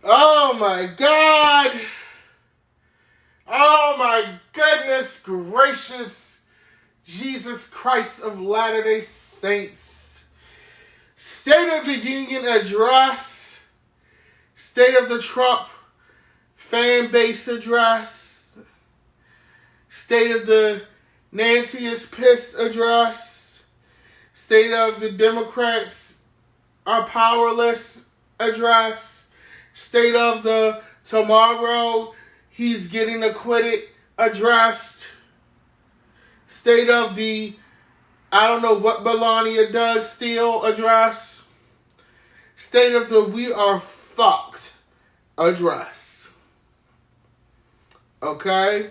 Oh my God. Oh my goodness gracious. Jesus Christ of Latter-day Saints. State of the Union address. State of the Trump fan base address. State of the Nancy is pissed address. State of the Democrats are powerless address. State of the tomorrow he's getting acquitted addressed. State of the I don't know what Melania does still address. State of the we are fucked address. Okay?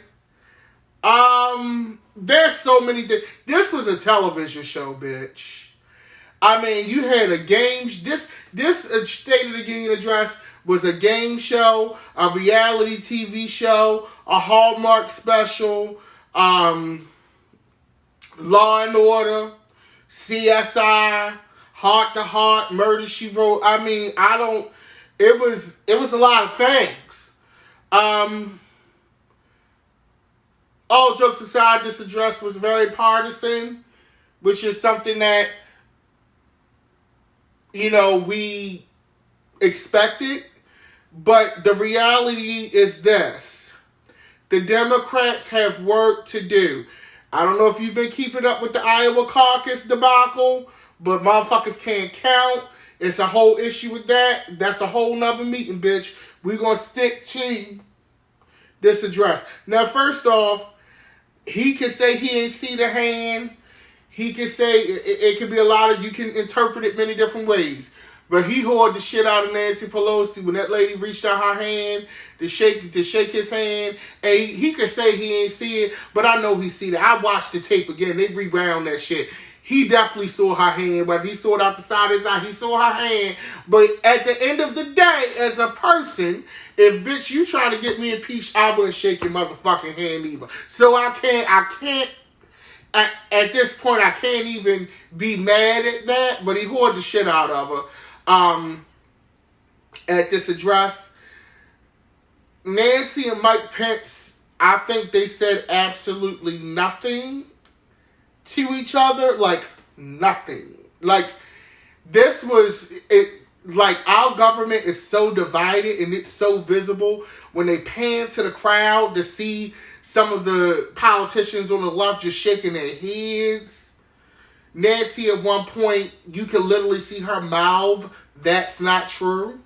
There's so many things. This was a television show, bitch. I mean, you had a game. This State of the Union address was a game show, a reality TV show, a Hallmark special, Law and Order, CSI, Heart to Heart, Murder She Wrote. I mean, it was a lot of things. All jokes aside, this address was very partisan, which is something that, we expected. But the reality is this. The Democrats have work to do. I don't know if you've been keeping up with the Iowa caucus debacle, but motherfuckers can't count. It's a whole issue with that. That's a whole nother meeting, bitch. We're going to stick to this address. Now, first off, he can say he ain't see the hand. He can say it could be a lot of, you can interpret it many different ways. But he hoarded the shit out of Nancy Pelosi when that lady reached out her hand to shake his hand. And he could say he ain't see it, but I know he see it. I watched the tape again. They rewound that shit. He definitely saw her hand. Whether he saw it out the side of his eye, he saw her hand. But at the end of the day, as a person, if bitch you trying to get me impeached, I wouldn't shake your motherfucking hand either. So I can't. At this point, I can't even be mad at that. But he hoarded the shit out of her. At this address, Nancy and Mike Pence, I think they said absolutely nothing to each other. Like, nothing. Like, this was it. Like, our government is so divided and it's so visible when they pan to the crowd to see some of the politicians on the left just shaking their heads. Nancy, at one point, you can literally see her mouth. That's not true.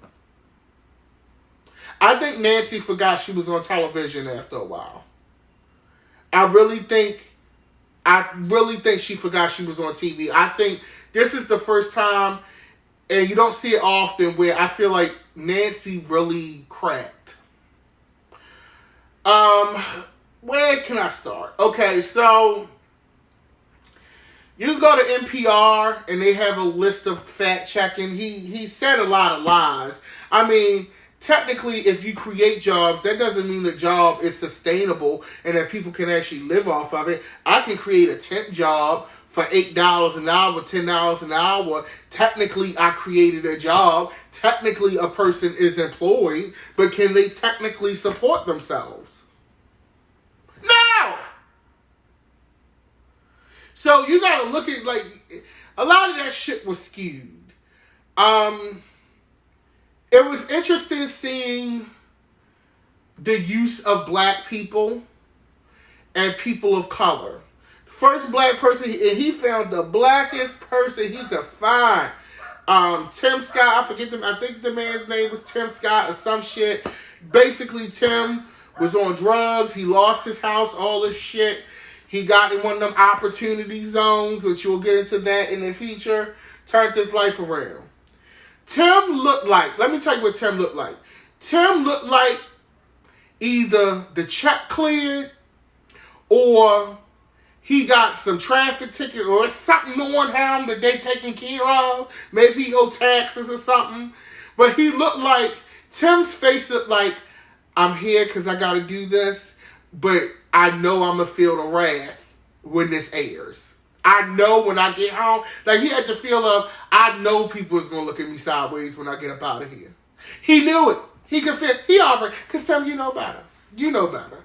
I think Nancy forgot she was on television after a while. I really think she forgot she was on TV. I think this is the first time, and you don't see it often, where I feel like Nancy really cracked. Where can I start? Okay, so you go to NPR and they have a list of fact checking. He said a lot of lies. I mean, technically, if you create jobs, that doesn't mean the job is sustainable and that people can actually live off of it. I can create a temp job for $8 an hour, $10 an hour. Technically, I created a job. Technically, a person is employed, but can they technically support themselves? No! So you gotta look at, like, a lot of that shit was skewed. It was interesting seeing the use of black people and people of color. First black person, and he found the blackest person he could find. Tim Scott, I think the man's name was Tim Scott or some shit. Basically, Tim was on drugs. He lost his house, all this shit. He got in one of them opportunity zones, which you'll get into that in the future. Turned his life around. Tim looked like, let me tell you what Tim looked like. Tim looked like either the check cleared or he got some traffic ticket or something on him that they taking care of. Maybe he owed taxes or something. But he looked like, Tim's face looked like, I'm here because I got to do this, but I know I'm going to feel the wrath when this airs. I know when I get home, like he had the feel of, I know people is going to look at me sideways when I get up out of here. He knew it. He can fit. He already. Cause Tim, you know better. You know better.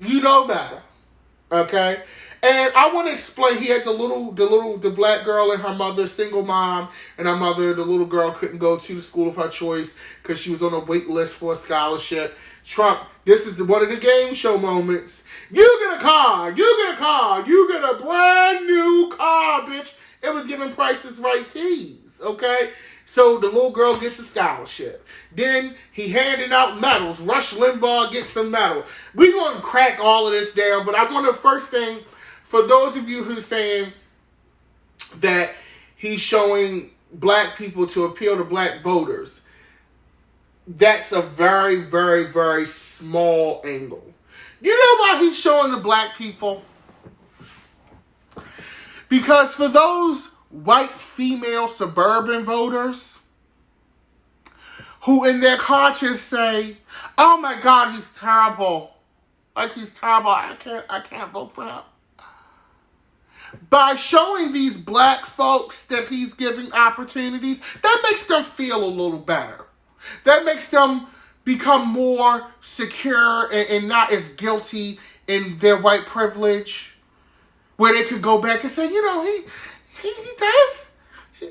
You know better. Okay. And I want to explain. He had the black girl and her mother, single mom, and her mother. The little girl couldn't go to the school of her choice because she was on a wait list for a scholarship. Trump. This is one of the game show moments. You get a car. You get a car. You get a brand new car, bitch. It was giving Prices Right tees. Okay. So the little girl gets a scholarship. Then he handing out medals. Rush Limbaugh gets a medal. We're going to crack all of this down, but I want to first thing, for those of you who are saying that he's showing black people to appeal to black voters, that's a very, very, very small angle. You know why he's showing the black people? Because for those white female suburban voters who in their conscience say, oh my God, he's terrible. Like he's terrible. I can't vote for him. By showing these black folks that he's giving opportunities, that makes them feel a little better. That makes them become more secure and not as guilty in their white privilege, where they could go back and say, you know, he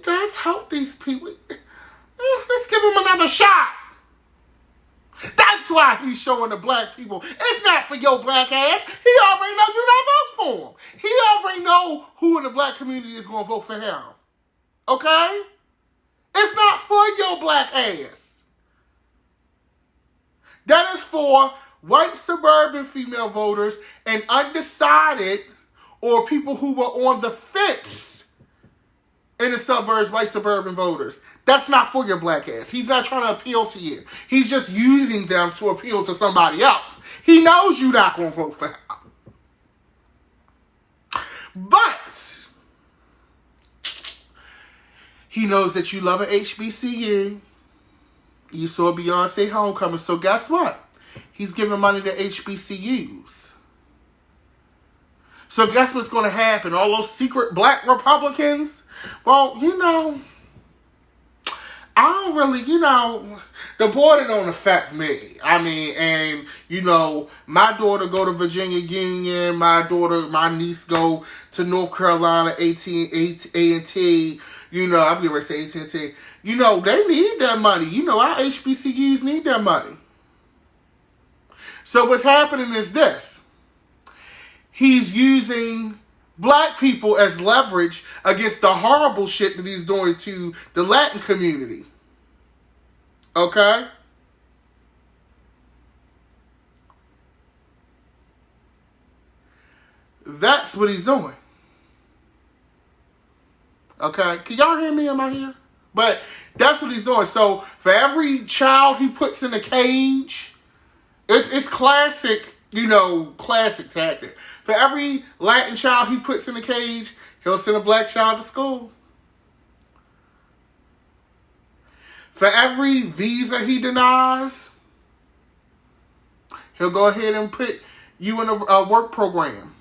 does help these people. Let's give him another shot. That's why he's showing the black people. It's not for your black ass. He already know you're not voting for him. He already know who in the black community is going to vote for him. Okay? It's not for your black ass. That is for white suburban female voters and undecided or people who were on the fence in the suburbs, white suburban voters. That's not for your black ass. He's not trying to appeal to you. He's just using them to appeal to somebody else. He knows you're not going to vote for him. But he knows that you love an HBCU. You saw Beyonce Homecoming. So guess what? He's giving money to HBCUs. So guess what's going to happen? All those secret black Republicans? Well, you know, I don't really, you know, the border don't affect me. I mean, and, you know, my daughter go to Virginia Union. My niece go to North Carolina, A&T. You know, I'm getting ready to say AT&T. You know, they need that money. You know, our HBCUs need that money. So what's happening is this. He's using black people as leverage against the horrible shit that he's doing to the Latin community. Okay? That's what he's doing. Okay? Can y'all hear me? Am I here? But that's what he's doing. So for every child he puts in a cage, it's classic, you know, classic tactic. For every Latin child he puts in a cage, he'll send a black child to school. For every visa he denies, he'll go ahead and put you in a work program.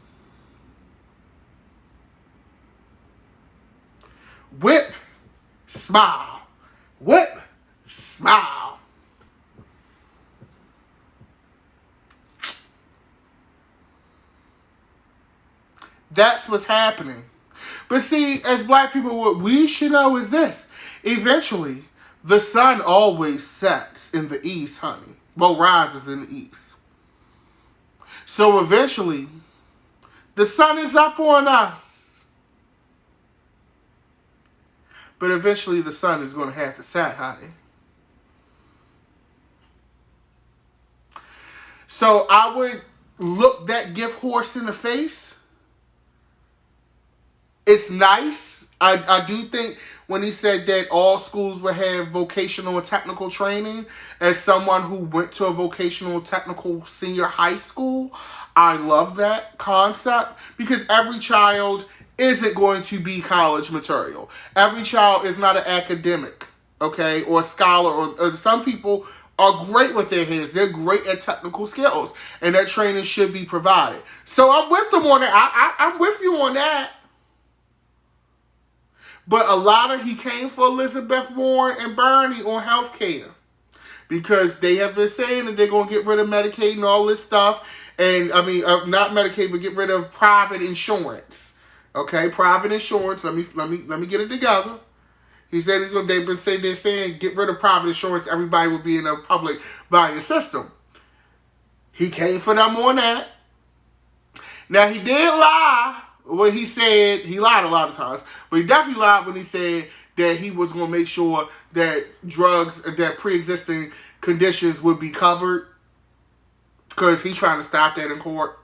Whip, smile. Whip, smile. That's what's happening. But see, as black people, what we should know is this. Eventually, the sun always sets in the east, honey. Well, rises in the east. So eventually, the sun is up on us. But eventually, the sun is going to have to set, honey. So I would look that gift horse in the face. It's nice. I do think when he said that all schools would have vocational and technical training, as someone who went to a vocational technical senior high school, I love that concept because every child isn't going to be college material. Every child is not an academic, okay, or a scholar, or some people are great with their heads. They're great at technical skills, and that training should be provided. So I'm with them on that. I'm with you on that. But he came for Elizabeth Warren and Bernie on health care. because they have been saying that they're going to get rid of Medicaid and all this stuff. And, I mean, not Medicaid, but get rid of private insurance. Okay, private insurance. Let me get it together. He said they've been saying, they're saying get rid of private insurance. Everybody will be in a public buying system. He came for them on that. Now, he did lie when he said, he lied a lot of times, but he definitely lied when he said that he was going to make sure that drugs, that pre-existing conditions would be covered, because he's trying to stop that in court.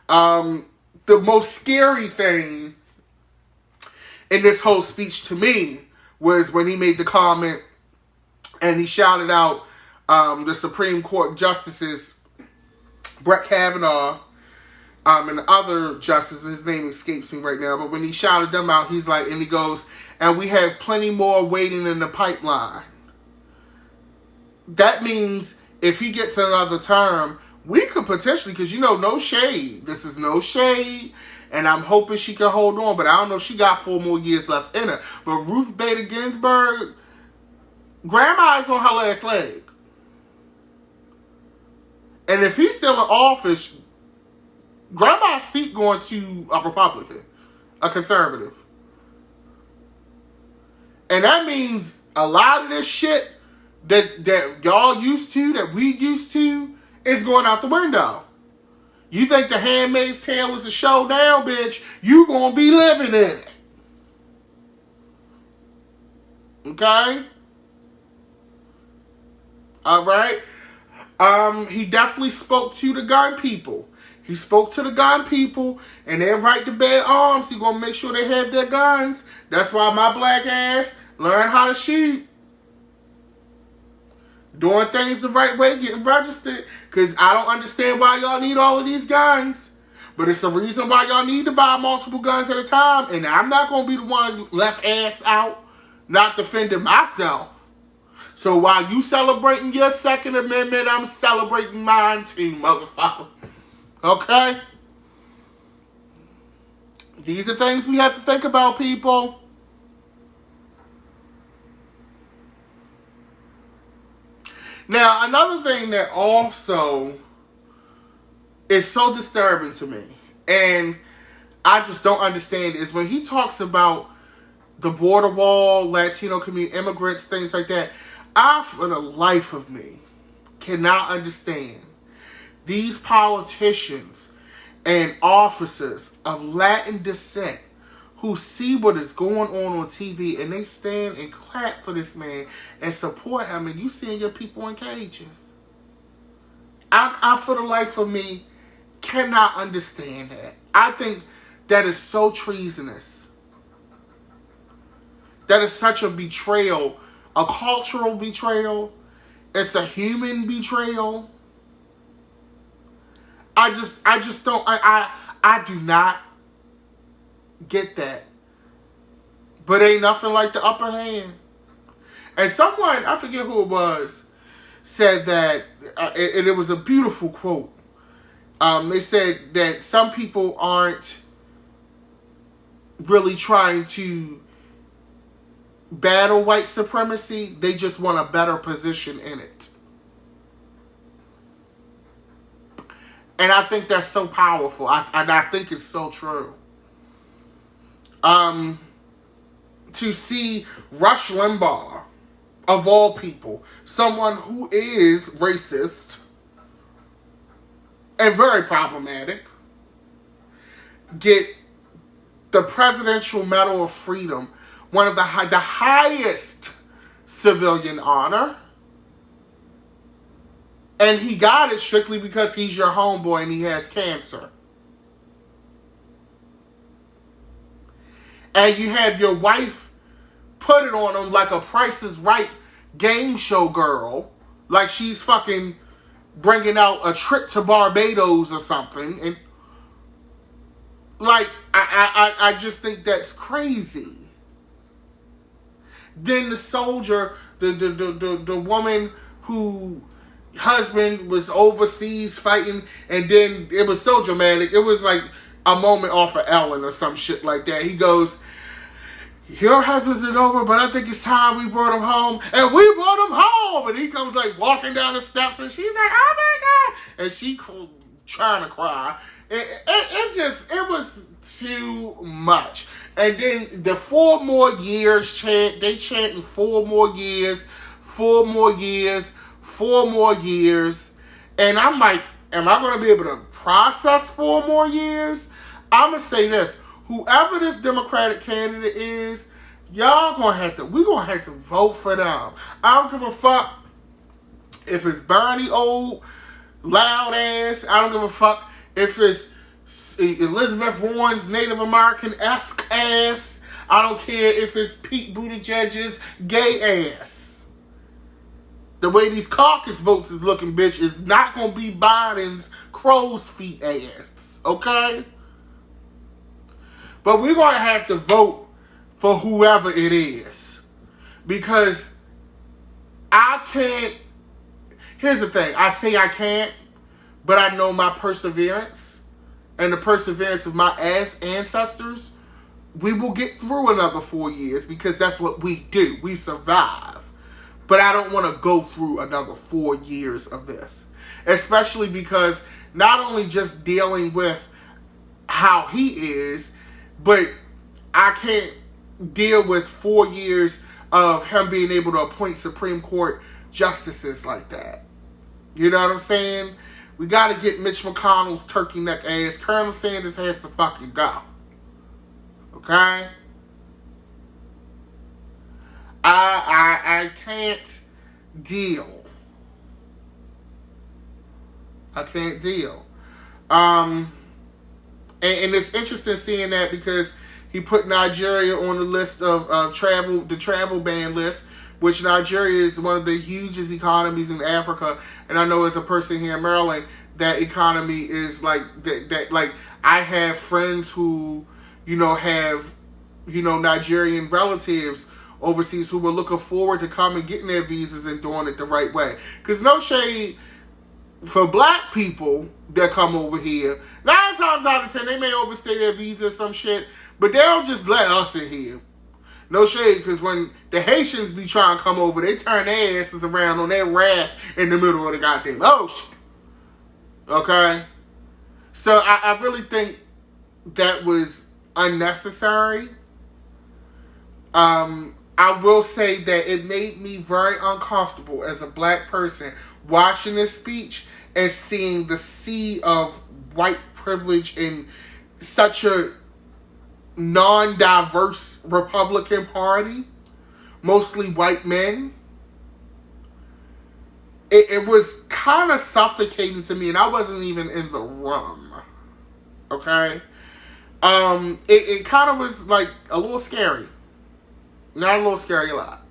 The most scary thing in this whole speech to me was when he made the comment and he shouted out the Supreme Court justices, Brett Kavanaugh, and the other justice, his name escapes me right now, but when he shouted them out, he's like, and he goes, and we have plenty more waiting in the pipeline. That means if he gets another term, we could potentially, because no shade. This is no shade, and I'm hoping she can hold on, but I don't know if she got 4 more years left in her. But Ruth Bader Ginsburg, grandma is on her last leg. And if he's still in office, grandma's seat going to a Republican, a conservative. And that means a lot of this shit that y'all used to, that we used to, is going out the window. You think The Handmaid's Tale is a show now, bitch? You gonna be living in it. Okay? Alright? He definitely spoke to the gun people. He spoke to the gun people, and they're right to bear arms. He's gonna make sure they have their guns. That's why my black ass learned how to shoot. Doing things the right way, getting registered. Because I don't understand why y'all need all of these guns. But it's a reason why y'all need to buy multiple guns at a time. And I'm not going to be the one left ass out, not defending myself. So while you celebrating your Second Amendment, I'm celebrating mine too, motherfucker. Okay? These are things we have to think about, people. Now, another thing that also is so disturbing to me, and I just don't understand, is when he talks about the border wall, Latino community, immigrants, things like that. I, for the life of me, cannot understand these politicians and officers of Latin descent who see what is going on TV and they stand and clap for this man and support him, and you seeing your people in cages. I for the life of me, cannot understand that. I think that is so treasonous. That is such a betrayal, a cultural betrayal. It's a human betrayal. I just don't, I do not get that. But ain't nothing like the upper hand. And someone, I forget who it was, said that, and it was a beautiful quote. They said that some people aren't really trying to battle white supremacy. They just want a better position in it. And I think that's so powerful. And I think it's so true. To see Rush Limbaugh, of all people, someone who is racist and very problematic, get the Presidential Medal of Freedom, one of the highest civilian honor. And he got it strictly because he's your homeboy and he has cancer. And you have your wife put it on him like a Price is Right game show girl. Like she's fucking bringing out a trip to Barbados or something. And like, I just think that's crazy. Then the soldier, the woman who husband was overseas fighting, and then it was so dramatic. It was like a moment off of Ellen or some shit like that. He goes, your husband's in over, but I think it's time we brought him home. And we brought him home. And he comes like walking down the steps and she's like, oh my God. And she trying to cry. It was too much. And then the 4 more years chant, they chanting 4 more years, 4 more years, 4 more years. And I'm like, am I going to be able to process 4 more years? I'm going to say this. Whoever this Democratic candidate is, we're gonna have to vote for them. I don't give a fuck if it's Bernie old, loud ass. I don't give a fuck if it's Elizabeth Warren's Native American-esque ass. I don't care if it's Pete Buttigieg's gay ass. The way these caucus votes is looking, bitch, is not gonna be Biden's crow's feet ass. Okay? But we're going to have to vote for whoever it is. Because I can't. Here's the thing. I say I can't, but I know my perseverance and the perseverance of my ancestors. We will get through another 4 years because that's what we do. We survive. But I don't want to go through another 4 years of this. Especially because not only just dealing with how he is, but I can't deal with 4 years of him being able to appoint Supreme Court justices like that. You know what I'm saying? We got to get Mitch McConnell's turkey neck ass. Colonel Sanders has to fucking go. Okay? I can't deal. I can't deal. And it's interesting seeing that because he put Nigeria on the list of the travel ban list, which Nigeria is one of the hugest economies in Africa. And I know as a person here in Maryland, that economy is like that. Like I have friends who, have, Nigerian relatives overseas who were looking forward to coming, getting their visas and doing it the right way. Because no shade for black people that come over here, 9 times out of 10, they may overstay their visa or some shit, but they don't just let us in here. No shade, because when the Haitians be trying to come over, they turn their asses around on their raft in the middle of the goddamn ocean. Okay? So I really think that was unnecessary. I will say that it made me very uncomfortable as a black person watching this speech and seeing the sea of white privilege in such a non-diverse Republican Party, mostly white men. It was kind of suffocating to me, and I wasn't even in the room. Okay? It kind of was like a little scary. Not a little scary, a lot.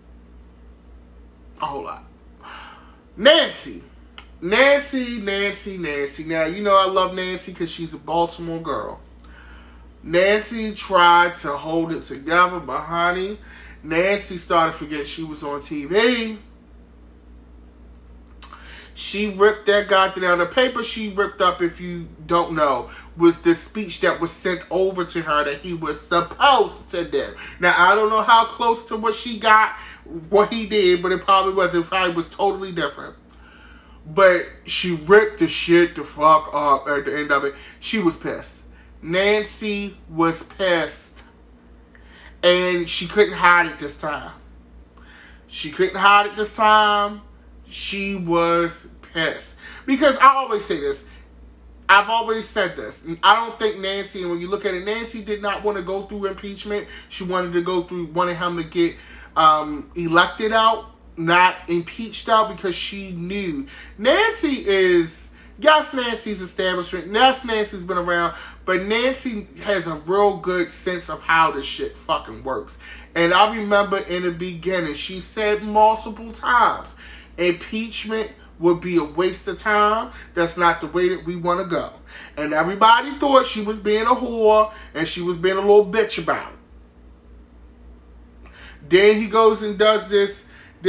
A whole lot. Nancy. Now, I love Nancy because she's a Baltimore girl. Nancy tried to hold it together, but honey, Nancy started forgetting she was on TV. She ripped that goddamn, the paper she ripped up, if you don't know, was the speech that was sent over to her that he was supposed to do. Now, I don't know how close to what she got, what he did, but it probably was totally different. But she ripped the shit the fuck up at the end of it. She was pissed. Nancy was pissed. And she couldn't hide it this time. She was pissed. Because I always say this. I've always said this. I don't think Nancy, and when you look at it, Nancy did not want to go through impeachment. She wanted him to get elected out, not impeached out, because she knew. Nancy's establishment. Yes, Nancy's been around, but Nancy has a real good sense of how this shit fucking works. And I remember in the beginning, she said multiple times, impeachment would be a waste of time. That's not the way that we want to go. And everybody thought she was being a whore and she was being a little bitch about it. Then he goes and does this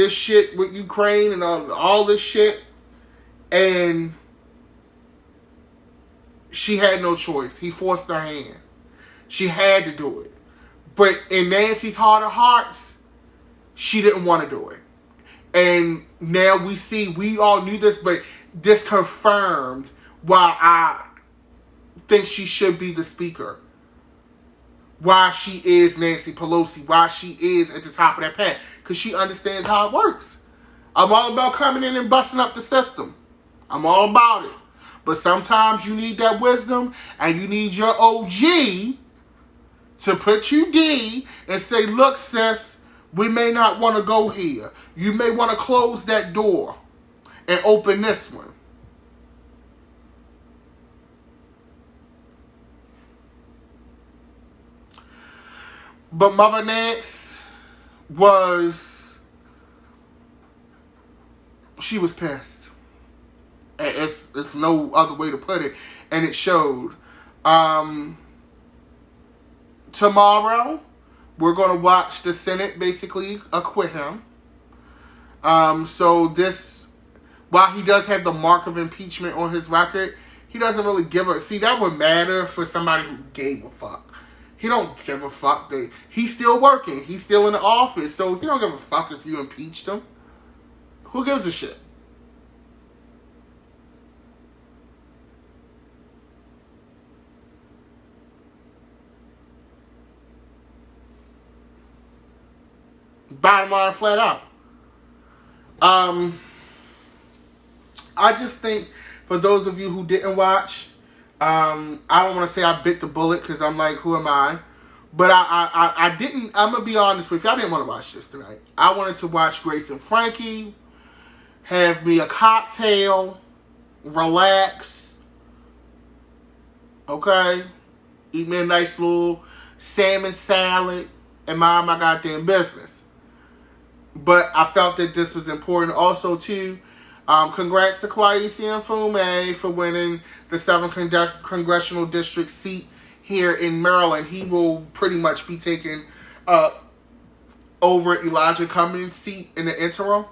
shit with Ukraine and all this shit. And she had no choice. He forced her hand. She had to do it. But in Nancy's heart of hearts, she didn't want to do it. And now we all knew this, but this confirmed why I think she should be the speaker. Why she is Nancy Pelosi. Why she is at the top of that pack. Because she understands how it works. I'm all about coming in and busting up the system. I'm all about it. But sometimes you need that wisdom and you need your OG to put you D and say, look, sis, we may not want to go here. You may want to close that door and open this one. But Mother Nance she was pissed. It's no other way to put it. And it showed. Tomorrow, we're going to watch the Senate basically acquit him. So this, while he does have the mark of impeachment on his record, he doesn't really give a... See, that would matter for somebody who gave a fuck. He don't give a fuck. He's still working. He's still in the office. So he don't give a fuck if you impeached him. Who gives a shit? Bottom line, flat out. I just think, for those of you who didn't watch, I don't want to say I bit the bullet because I'm like, who am I? But I didn't, I'm going to be honest with you, I didn't want to watch this tonight. I wanted to watch Grace and Frankie, have me a cocktail, relax, okay? Eat me a nice little salmon salad, and mind my goddamn business. But I felt that this was important also, too. Congrats to Kweisi Mfume for winning the 7th Congressional District seat here in Maryland. He will pretty much be taking over Elijah Cummings' seat in the interim.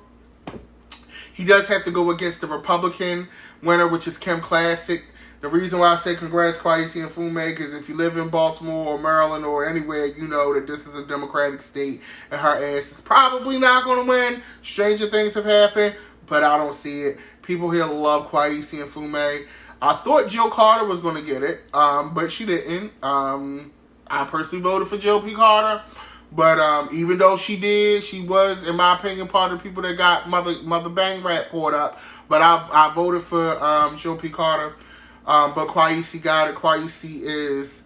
He does have to go against the Republican winner, which is Kim Klacik. The reason why I say congrats Kweisi Mfume is if you live in Baltimore or Maryland or anywhere, you know that this is a Democratic state and her ass is probably not going to win. Stranger things have happened, but I don't see it. People here love Kweisi Mfume. I thought Jill Carter was going to get it, but she didn't. I personally voted for Jill P. Carter, but even though she did, she was, in my opinion, part of the people that got Mother Bang Rap poured up. But I voted for Jill P. Carter. But Kweisi got it. Kweisi is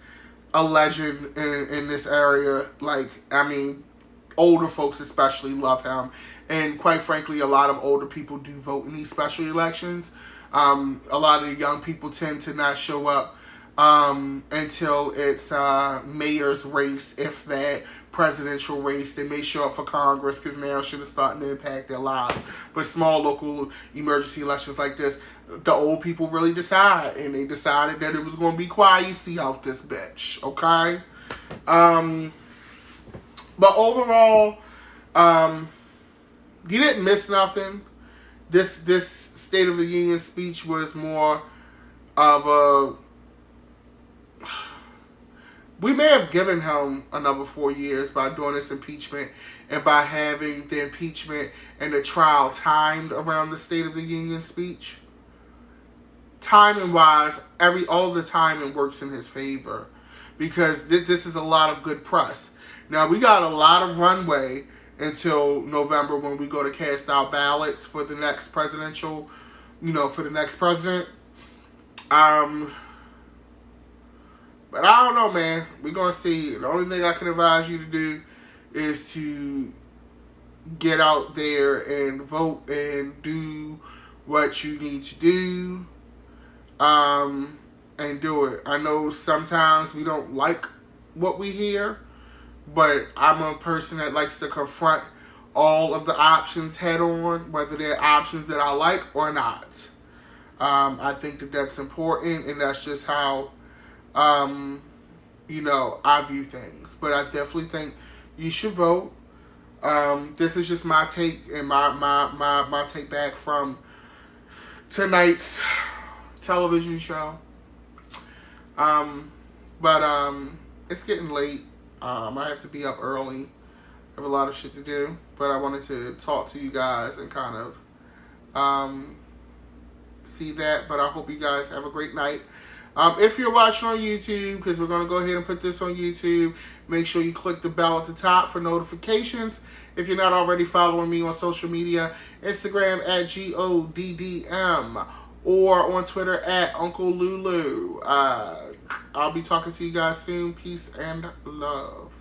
a legend in this area. Like, I mean, older folks especially love him. And quite frankly, a lot of older people do vote in these special elections. A lot of the young people tend to not show up until it's mayor's race, if that, presidential race. They may show up for Congress because now shit is starting to impact their lives. But small local emergency elections like this, the old people really decide, and they decided that it was going to be Kweisi out this bitch, okay? But overall, he didn't miss nothing. This State of the Union speech was more of a... We may have given him another 4 years by doing this impeachment and by having the impeachment and the trial timed around the State of the Union speech. Timing-wise, all the timing works in his favor because this is a lot of good press. Now, we got a lot of runway until November when we go to cast our ballots for the next presidential, for the next president. But I don't know, man. We're going to see. The only thing I can advise you to do is to get out there and vote and do what you need to do. And do it. I know sometimes we don't like what we hear, but I'm a person that likes to confront all of the options head on, whether they're options that I like or not. I think that that's important, and that's just how, I view things. But I definitely think you should vote. This is just my take and my take back from tonight's television show. But it's getting late. I have to be up early. I have a lot of shit to do, but I wanted to talk to you guys and kind of see that. But I hope you guys have a great night. If you're watching on YouTube, because we're going to go ahead and put this on YouTube, make sure you click the bell at the top for notifications. If you're not already following me on social media, Instagram at GODDM or on Twitter at Uncle Lulu. I'll be talking to you guys soon. Peace and love.